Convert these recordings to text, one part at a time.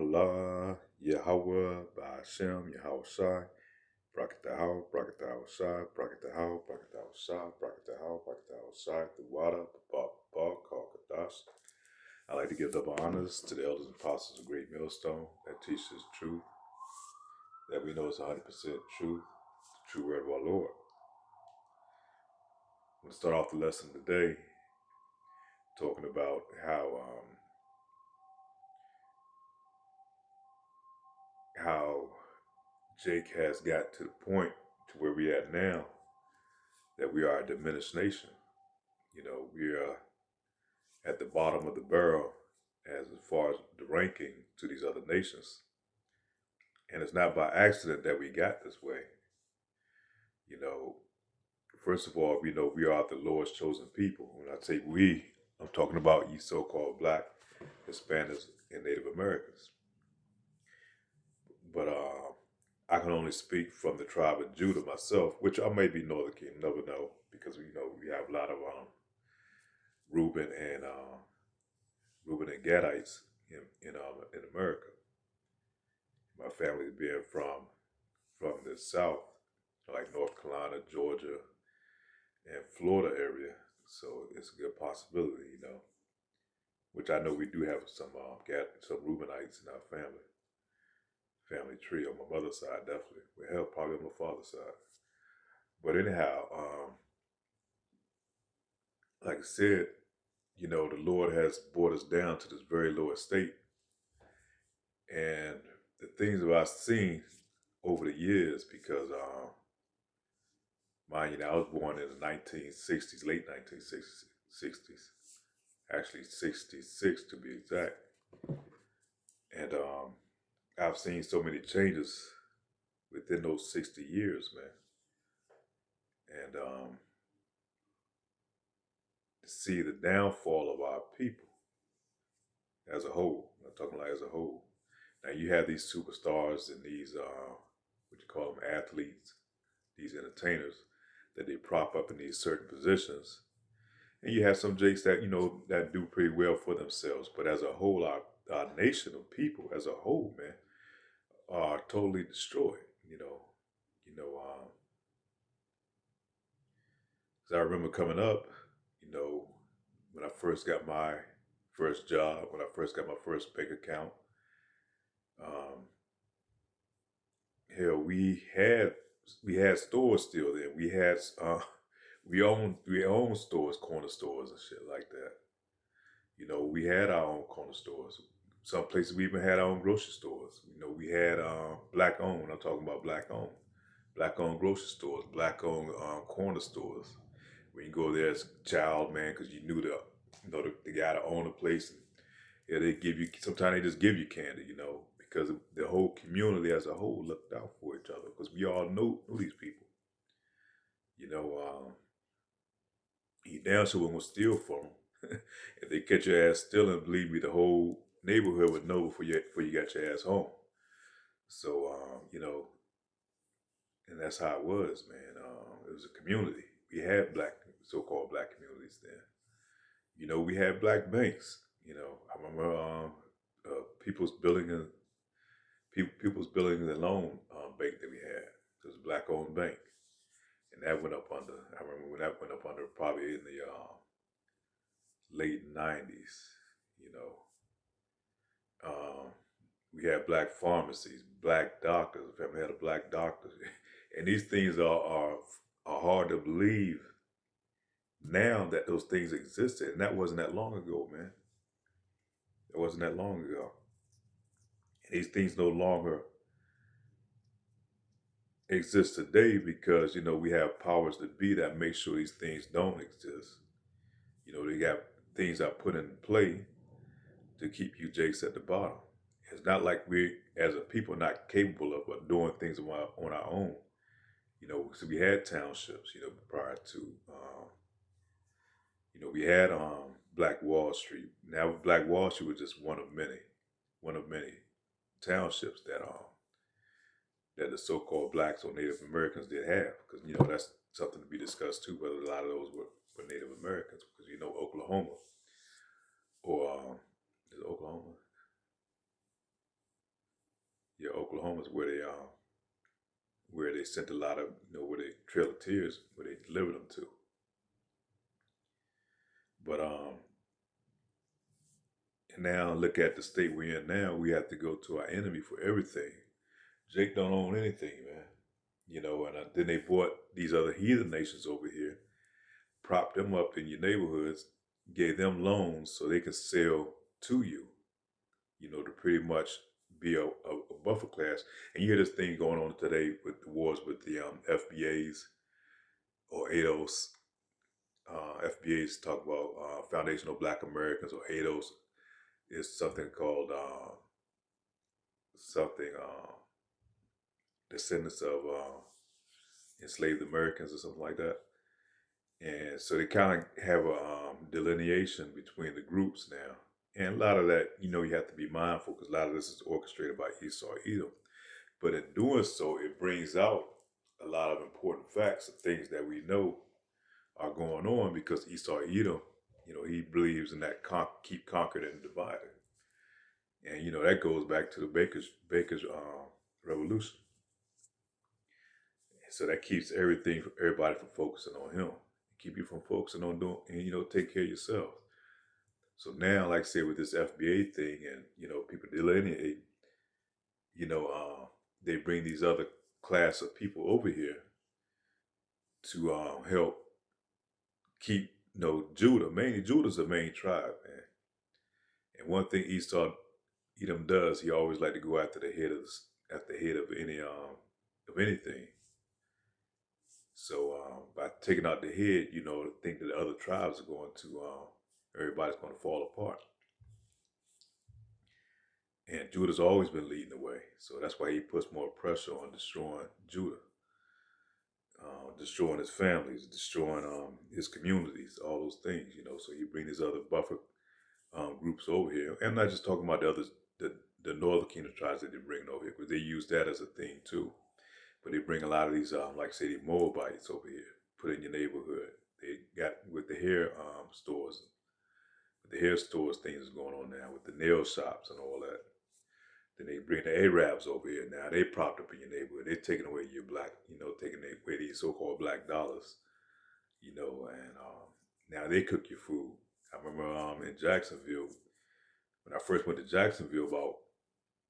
Allah, Yahweh, Ba'ashem, Yahushai, Brakatahau, Brakatahau Shai, Brakatahau, Brakatahau Shai, Brakatahau, Brakatahau Shai, Thawada, Baba, Kalkadash. I like to give double honors to the elders and apostles of Great Millstone that teach us truth, that we know is 100% truth, the true word of our Lord. I'm going to start off the lesson today talking about how Jake has got to the point to where we at now that we are a diminished nation. You know, we are at the bottom of the barrel as far as the ranking to these other nations. And it's not by accident that we got this way. You know, first of all, we know we are the Lord's chosen people. When I say we, I'm talking about you so-called Black, Hispanics, and Native Americans. But I can only speak from the tribe of Judah myself, which I may be Northern Kingdom, never know, because we know we have a lot of Reuben and Gadites in America. My family being from the South, like North Carolina, Georgia, and Florida area, so it's a good possibility, you know. Which I know we do have some Reubenites in our family tree on my mother's side, definitely. Well, hell, probably on my father's side. But anyhow, like I said, you know, the Lord has brought us down to this very low estate. And the things that I've seen over the years, because, mind you, I was born in the 1960s, late 1960s, actually 66 to be exact. And I've seen so many changes within those 60 years, man. And to see the downfall of our people as a whole, I'm talking like as a whole. Now you have these superstars and these, what you call them, athletes, these entertainers that they prop up in these certain positions. And you have some jakes that, you know, that do pretty well for themselves. But as a whole, our nation of people as a whole, man, are totally destroyed, you know. Because I remember coming up, you know, when I first got my first job, when I first got my first bank account, hell, we had stores still there. We owned stores, corner stores and shit like that. You know, we had our own corner stores. Some places we even had our own grocery stores. You know, we had black owned. I'm talking about black owned grocery stores, black owned corner stores. When you go there as a child, man, because you knew the guy that owned the place. And, yeah, they give you, sometimes they just give you candy, you know, because the whole community as a whole looked out for each other, because we all knew these people. You know, you damn sure won't steal from them. If they catch your ass stealing, believe me, the whole neighborhood would know before you got your ass home. So, you know, and that's how it was, man. It was a community. We had so-called black communities then. You know, we had black banks. You know, I remember People's Building and Loan Bank that we had. It was a black-owned bank, and that went up under. I remember when that went up under, probably in the late '90s. You know, we had black pharmacies, black doctors. The family had a black doctor, and these things are hard to believe now that those things existed, and that wasn't that long ago, man. It wasn't that long ago. And these things no longer exist today because, you know, we have powers that be that make sure these things don't exist. You know, they got things that are put in play to keep you jakes at the bottom. It's not like we, as a people, not capable of doing things on our own. You know, so we had townships, you know, prior to, you know, we had Black Wall Street. Now, Black Wall Street was just one of many townships that the so-called blacks or Native Americans did have, because, you know, that's something to be discussed too, whether a lot of those were Native Americans, because, you know, Oklahoma, or is it Oklahoma? Oklahoma is where they sent a lot of, where they Trail of Tears, where they delivered them to. But and now look at the state we're in now. We have to go to our enemy for everything. Jake don't own anything, man. And then they brought these other heathen nations over here, propped them up in your neighborhoods, gave them loans so they could sell to you, to pretty much be a buffer class. And you hear this thing going on today with the wars with the FBAs or ADOS. FBAs talk about Foundational Black Americans, or ADOS is something called descendants of enslaved Americans or something like that. And so they kind of have a delineation between the groups now. And a lot of that, you have to be mindful because a lot of this is orchestrated by Esau Edom. But in doing so, it brings out a lot of important facts of things that we know are going on because Esau Edom, he believes in that keep conquered and divided. And, that goes back to the Baker's revolution. So that keeps everybody from focusing on him. Keep you from focusing on doing, and, take care of yourself. So now, like I said, with this FBA thing and, people delineate, they bring these other class of people over here to help keep, Judah. Mainly Judah's the main tribe, man. And one thing Esau Edom does, he always like to go after the head of anything. So by taking out the head, think that the other tribes are going to, everybody's going to fall apart. And Judah's always been leading the way. So that's why he puts more pressure on destroying Judah, destroying his families, destroying his communities, all those things, So he bring these other buffer groups over here. And I'm not just talking about the others, the northern kingdom tribes that they bring over here, because they use that as a thing too. But they bring a lot of these, like I say, the Moabites over here, put in your neighborhood. They got with the hair stores, things is going on now with the nail shops and all that. Then they bring the Arabs over here now. They propped up in your neighborhood. They're taking away your black, taking away these so-called black dollars, and now they cook your food. I remember in Jacksonville, when I first went to Jacksonville about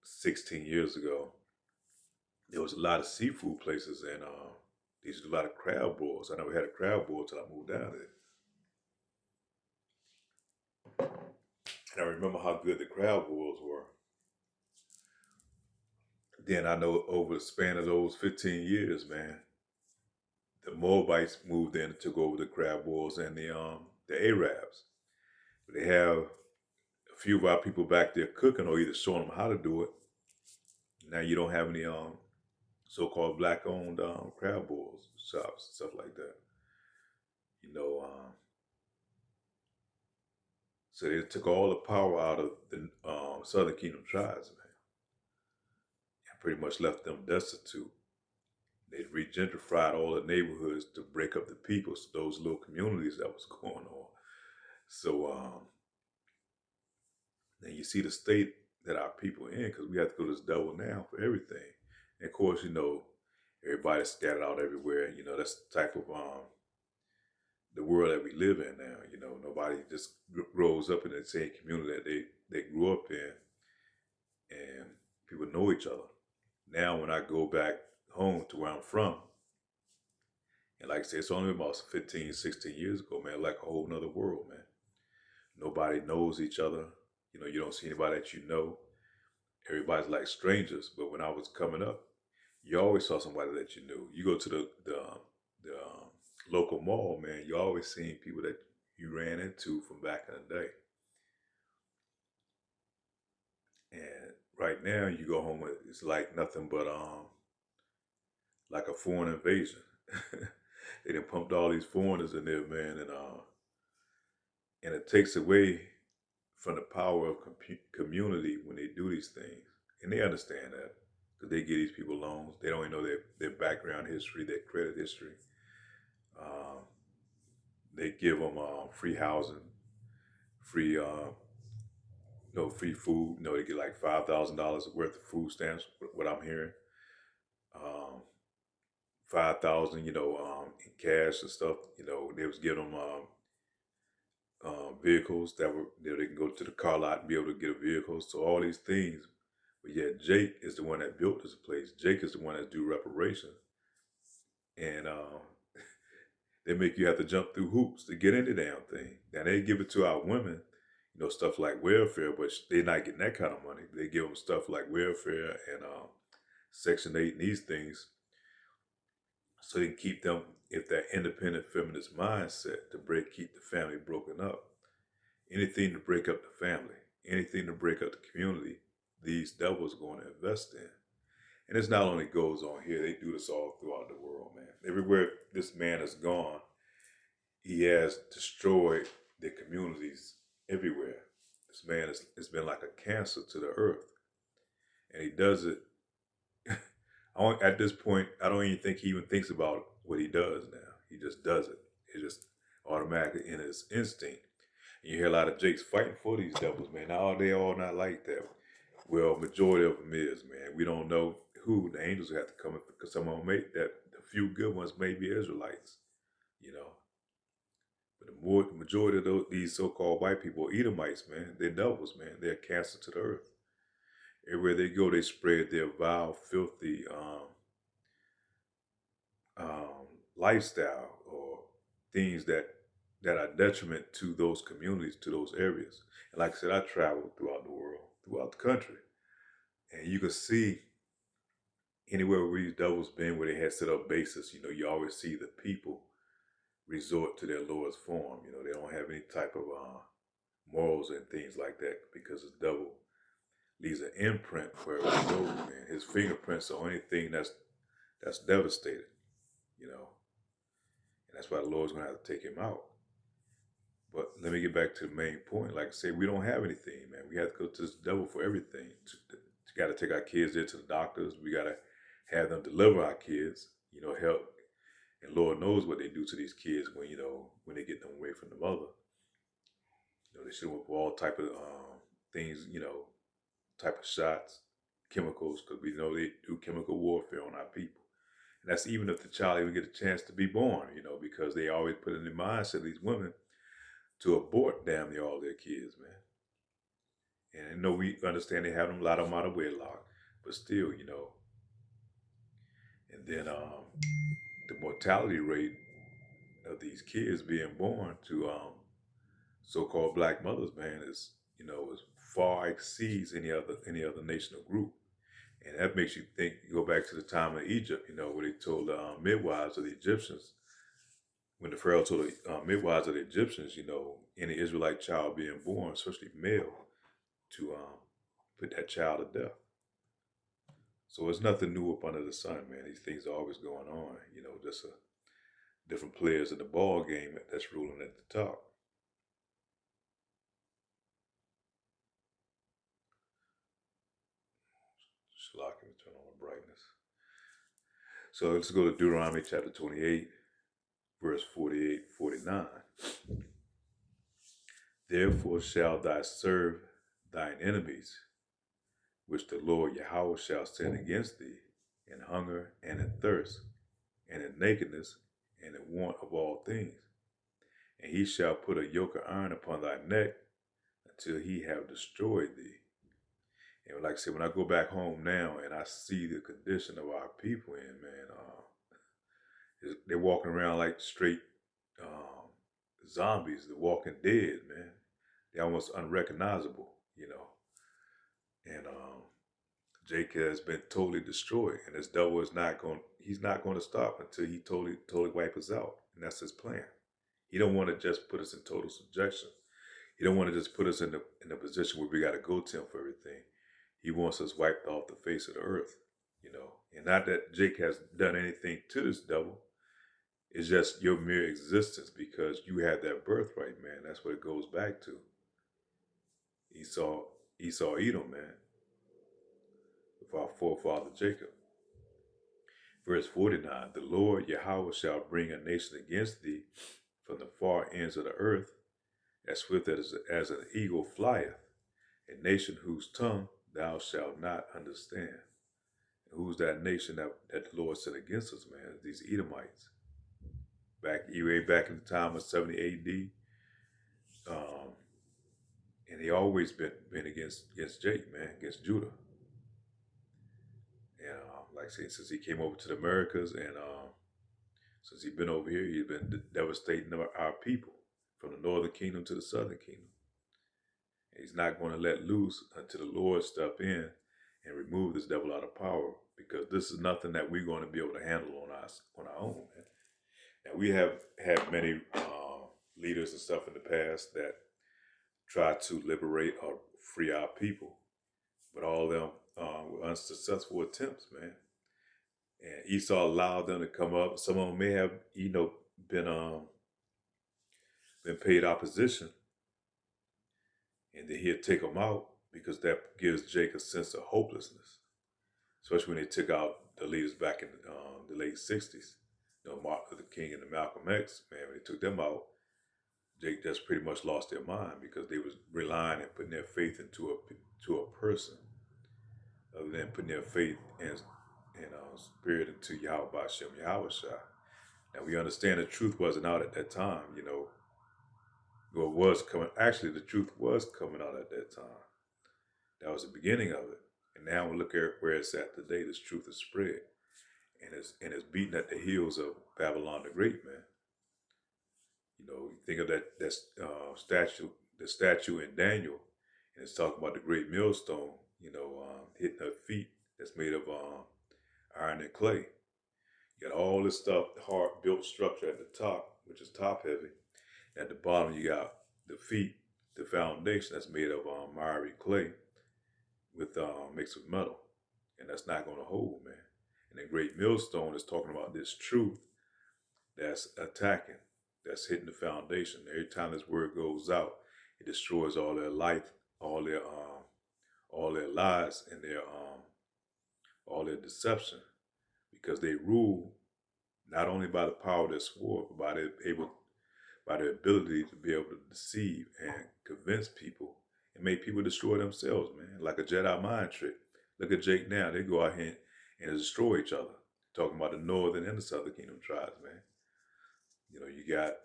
16 years ago, there was a lot of seafood places and they used to do a lot of crab boils. I never had a crab boil till I moved down there. And I remember how good the crab boils were. Then I know over the span of those 15 years, man, the Moabites moved in and took over the crab boils and the Arabs. But they have a few of our people back there cooking or either showing them how to do it. Now you don't have any so-called black-owned crab boils shops, stuff like that. So they took all the power out of the Southern Kingdom tribes, man, and pretty much left them destitute. They regentrified all the neighborhoods to break up the people, so those little communities that was going on. So then you see the state that our people in, because we have to go to this double now for everything. And of course, everybody's scattered out everywhere. That's the type of the world that we live in now. Nobody just grows up in the same community that they grew up in, and people know each other. Now, when I go back home to where I'm from, and like I said, it's only about 15, 16 years ago, man, like a whole nother world, man. Nobody knows each other. You don't see anybody that you know. Everybody's like strangers. But when I was coming up, you always saw somebody that you knew. You go to the local mall, man, you always seen people that you ran into from back in the day. And right now, you go home, it's like nothing but like a foreign invasion. They done pumped all these foreigners in there, man, and it takes away from the power of community when they do these things. And they understand that because they give these people loans. They don't even know their background history, their credit history. They give them free housing, free free food. They get like $5,000 worth of food stamps. What I'm hearing, 5,000, in cash and stuff. They was giving them vehicles that they can go to the car lot and be able to get a vehicle. So all these things. But yet Jake is the one that built this place. Jake is the one that do reparations, and they make you have to jump through hoops to get in the damn thing. Now they give it to our women, stuff like welfare, but they're not getting that kind of money. They give them stuff like welfare and Section 8 and these things, so they can keep them, if that independent feminist mindset, to keep the family broken up. Anything to break up the family, anything to break up the community, these devils are going to invest in. And this not only goes on here, they do this all throughout the world, man. Everywhere this man has gone, he has destroyed the communities everywhere. This man has been like a cancer to the earth. And he does it. At this point, I don't even think he even thinks about what he does now. He just does it. It's just automatically in his instinct. And you hear a lot of Jakes fighting for these devils, man. Now they all not like that. Well, majority of them is, man. We don't know who. The angels have to come in, because some of them the few good ones may be Israelites, But the majority of these so-called white people are Edomites, man. They're devils, man. They're cancer to the earth. Everywhere they go, they spread their vile, filthy lifestyle, or things that are detriment to those communities, to those areas. And like I said, I traveled throughout the world, throughout the country, and you can see anywhere where these devils been, where they had set up bases, you always see the people resort to their lowest form. They don't have any type of morals and things like that, because the devil leaves an imprint wherever he goes, man. His fingerprints on anything that's devastated, And that's why the Lord's going to have to take him out. But let me get back to the main point. Like I said, we don't have anything, man. We have to go to this devil for everything. We got to take our kids there to the doctors. We got to have them deliver our kids, help. And Lord knows what they do to these kids when they get them away from the mother. They should have all type of things, type of shots, chemicals, because we know they do chemical warfare on our people. And that's even if the child even get a chance to be born, because they always put in their mindset, these women, to abort damn near all their kids, man. And I know we understand they have a lot of them out of wedlock, but still, And then the mortality rate of these kids being born to so-called black mothers, man, is far exceeds any other nation or group. And that makes you think, you go back to the time of Egypt, where they told the midwives of the Egyptians, when the Pharaoh told the midwives of the Egyptians, any Israelite child being born, especially male, to put that child to death. So it's nothing new up under the sun, man. These things are always going on, just different players in the ball game that's ruling at the top. Let me turn on the brightness. So let's go to Deuteronomy chapter 28, verse 48, 49. Therefore shalt thou serve thine enemies, which the Lord Yahweh shall send against thee, in hunger and in thirst, and in nakedness, and in want of all things. And he shall put a yoke of iron upon thy neck, until he have destroyed thee. And like I said, when I go back home now and I see the condition of our people in, man, they're walking around like straight zombies, the walking dead, man. They're almost unrecognizable, And Jake has been totally destroyed, and this devil is he's not going to stop until he totally wipes us out. And that's his plan. He don't want to just put us in total subjection. He don't want to just put us in a position where we got to go to him for everything. He wants us wiped off the face of the earth, And not that Jake has done anything to this devil. It's just your mere existence, because you had that birthright, man. That's what it goes back to. Esau, Edom, man, with our forefather Jacob. Verse 49, the Lord Yahweh shall bring a nation against thee from the far ends of the earth, as swift as an eagle flieth, a nation whose tongue thou shalt not understand. And who's that nation that the Lord sent against us, man? These Edomites. Way back in the time of 70 AD. Um, and he always been against Jake, man, against Judah. And like I said, since he came over to the Americas and since he's been over here, he's been devastating our people from the northern kingdom to the southern kingdom. And he's not going to let loose until the Lord step in and remove this devil out of power, because this is nothing that we're going to be able to handle on our own. Man. And we have had many leaders and stuff in the past that tried to liberate or free our people, but all of them were unsuccessful attempts, man. And Esau allowed them to come up. Some of them may have, been paid opposition, and then he'll take them out because that gives Jake a sense of hopelessness. Especially when they took out the leaders back in the late '60s, Martin Luther King and the Malcolm X. Man, when they took them out, Jake just pretty much lost their mind because they was relying and putting their faith into a person, other than putting their faith and spirit into Yahweh Shem Yahweh Shai. Now we understand the truth wasn't out at that time, Well, it was coming. Actually, the truth was coming out at that time. That was the beginning of it. And now we look at where it's at today. This truth is spread, and it's beating at the heels of Babylon the Great, man. You think of that statue, the statue in Daniel, and it's talking about the great millstone, hitting her feet. That's made of iron and clay. You got all this stuff, hard built structure at the top, which is top heavy. At the bottom, you got the feet, the foundation that's made of miry clay with mixed with metal, and that's not going to hold, man. And the great millstone is talking about this truth that's attacking, that's hitting the foundation. Every time this word goes out, it destroys all their life, all their lies, and all their deception, because they rule not only by the power of their sword, but by their ability to be able to deceive and convince people and make people destroy themselves, man, like a Jedi mind trick. Look at Jake now. They go out here and destroy each other. Talking about the northern and the southern kingdom tribes, man. You got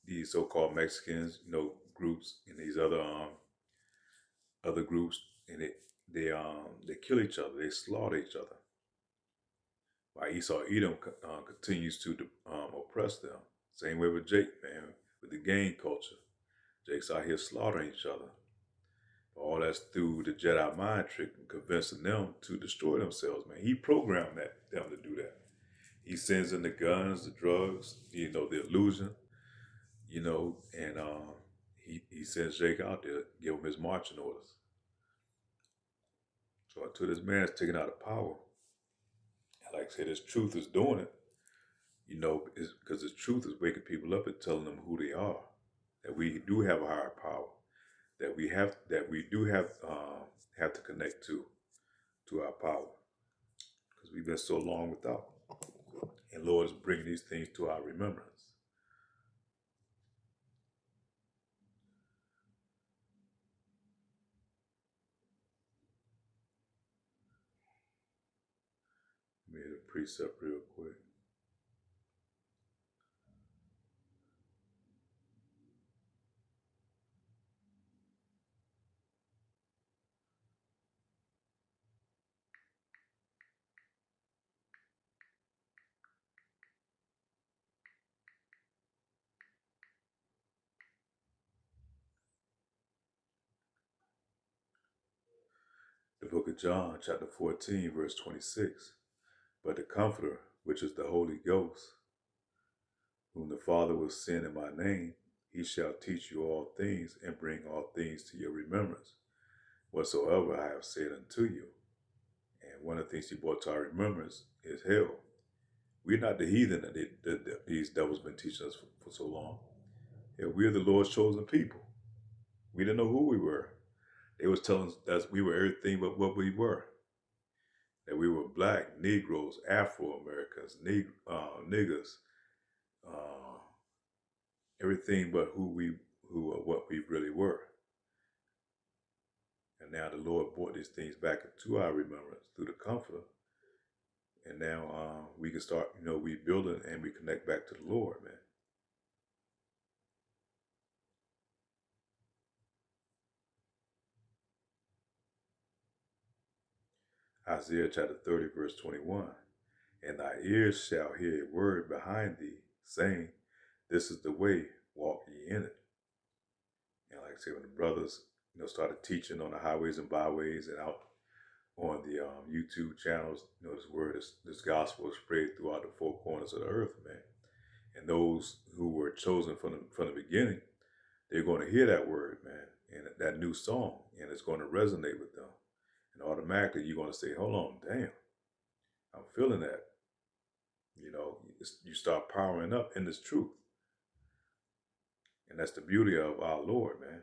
these so-called Mexicans, groups, and these other groups, and they kill each other. They slaughter each other. While Esau Edom continues to oppress them. Same way with Jake, man, with the gang culture. Jake's out here slaughtering each other. All that's through the Jedi mind trick and convincing them to destroy themselves, man. He programmed them to do that. He sends in the guns, the drugs, the illusion, and he sends Jake out there, give him his marching orders. So until this man's taken out of power, like I said, his truth is doing it, because his truth is waking people up and telling them who they are, that we do have a higher power, that we do have to connect to our power, because we've been so long without. And Lord is bringing these things to our remembrance. Let me hit a precept real quick. The book of John, chapter 14, verse 26. But the Comforter, which is the Holy Ghost, whom the Father will send in my name, he shall teach you all things and bring all things to your remembrance, whatsoever I have said unto you. And one of the things he brought to our remembrance is hell. We're not the heathen that these devils been teaching us for so long. Yeah, we're the Lord's chosen people. We didn't know who we were. They was telling us that we were everything but what we were. That we were black, Negroes, Afro-Americans, niggers, everything but what we really were. And now the Lord brought these things back into our remembrance through the Comforter. And now we can start, rebuilding and we connect back to the Lord, man. Isaiah chapter 30, verse 21. And thy ears shall hear a word behind thee, saying, this is the way, walk ye in it. And like I said, when the brothers, started teaching on the highways and byways and out on the YouTube channels, this word, this gospel is spread throughout the four corners of the earth, man. And those who were chosen from the beginning, they're going to hear that word, man, and that new song, and it's going to resonate with them. And automatically you're going to say, hold on, damn, I'm feeling that. You start powering up in this truth. And that's the beauty of our Lord, man.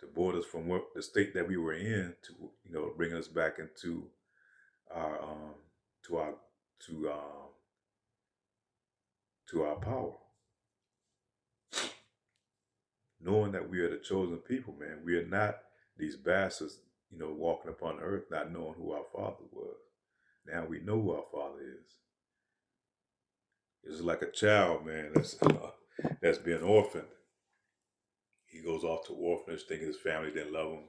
To brought us from the state that we were in to, bring us back into our, to our, to, to our power. Knowing that we are the chosen people, man. We are not these bastards, walking upon the earth, not knowing who our Father was. Now we know who our Father is. It's like a child, man, that's been orphaned. He goes off to orphanage, thinking his family didn't love him,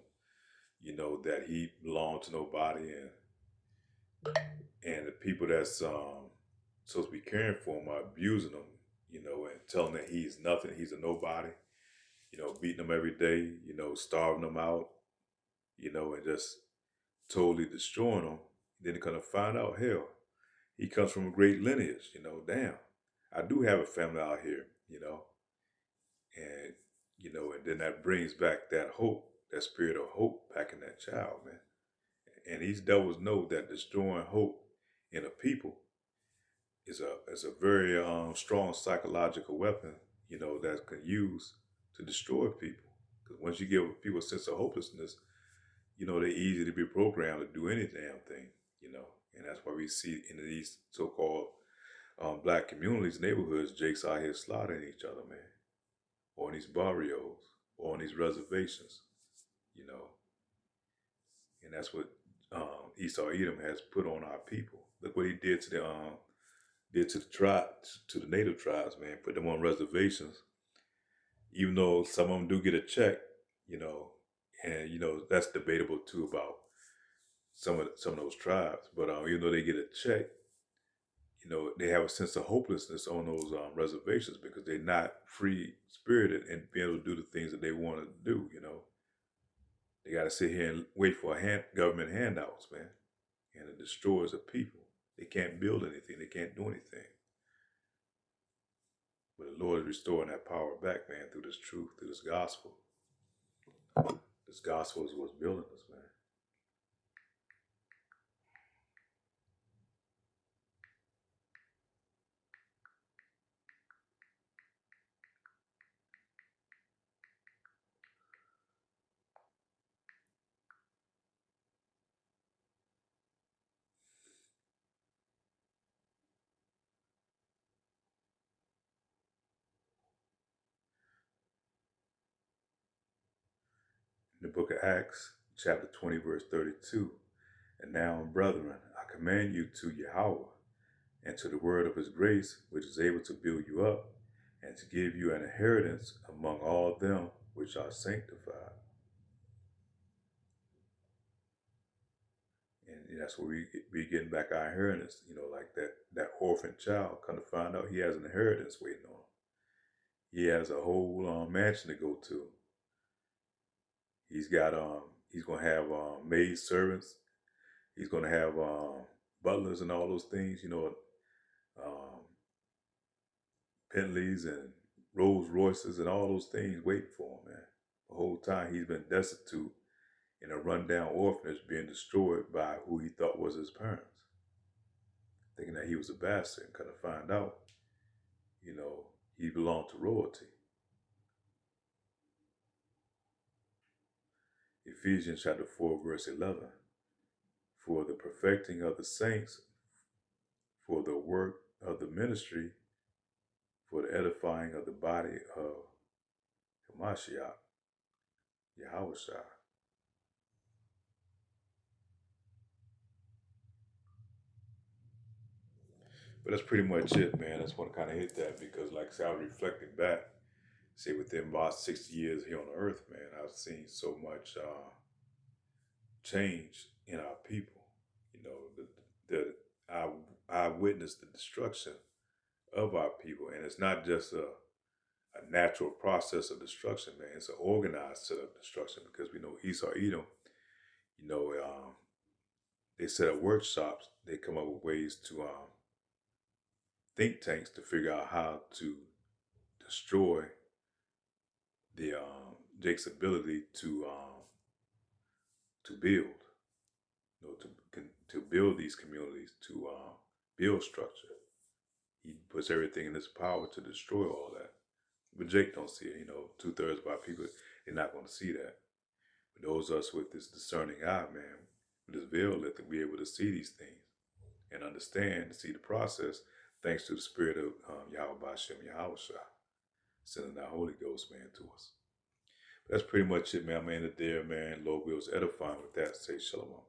that he belonged to nobody, and the people that's supposed to be caring for him are abusing him, and telling him that he's nothing, he's a nobody, beating him every day, starving him out, and just totally destroying him. Then you're gonna find out, hell, he comes from a great lineage, damn. I do have a family out here, and and then that brings back that hope, that spirit of hope back in that child, man. And these devils know that destroying hope in a people is a very strong psychological weapon, that can use to destroy people. Because once you give people a sense of hopelessness, they're easy to be programmed to do any damn thing, and that's why we see in these so-called black communities, neighborhoods, Jakes out here slaughtering each other, man, or in these barrios, or on these reservations, you know, and that's what Esau Edom has put on our people. Look what he did to the tribes, to the native tribes, man. Put them on reservations, even though some of them do get a check, you know, and that's debatable too about some of those tribes. But even though they get a check, they have a sense of hopelessness on those reservations because they're not free spirited and be able to do the things that they want to do. They got to sit here and wait for government handouts, man, and it destroys the people. They can't build anything. They can't do anything. But the Lord is restoring that power back, man, through this truth, through this gospel. This gospel is what's building us, man. In the book of Acts, chapter 20, verse 32, and now, brethren, I command you to Yahweh and to the word of his grace, which is able to build you up and to give you an inheritance among all them which are sanctified. And that's where we getting back our inheritance, like that orphan child. Come to find out he has an inheritance waiting on him. He has a whole mansion to go to. He's got he's gonna have maid servants. He's gonna have butlers and all those things, um, Bentleys and Rolls Royces and all those things waiting for him, man. The whole time he's been destitute in a rundown orphanage, being destroyed by who he thought was his parents, thinking that he was a bastard, and kind of find out, he belonged to royalty. Ephesians chapter 4, verse 11. For the perfecting of the saints, for the work of the ministry, for the edifying of the body of Hamashiach. Yahweh Shai. But that's pretty much it, man. I just want to kind of hit that because, like I said, I was reflecting back, say within about 60 years here on earth, man, I've seen so much change in our people. You know, I, I witnessed the destruction of our people, and it's not just a natural process of destruction, man. It's an organized set of destruction because we know Esau, Edom, you know, they set up workshops. They come up with ways to think tanks to figure out how to destroy the Jake's ability to build, you know, to build these communities, to build structure. He puts everything in his power to destroy all that. But Jake don't see it. You know, 2/3 of our people, they're not going to see that. But those of us with this discerning eye, man, with this veil lit, that we able to see these things and understand, see the process, thanks to the spirit of Yahweh Bashem Yahweh Shah, sending that Holy Ghost, man, to us. But that's pretty much it, man. I'm ended there, man. Lord wills edifying with that. Say shalom.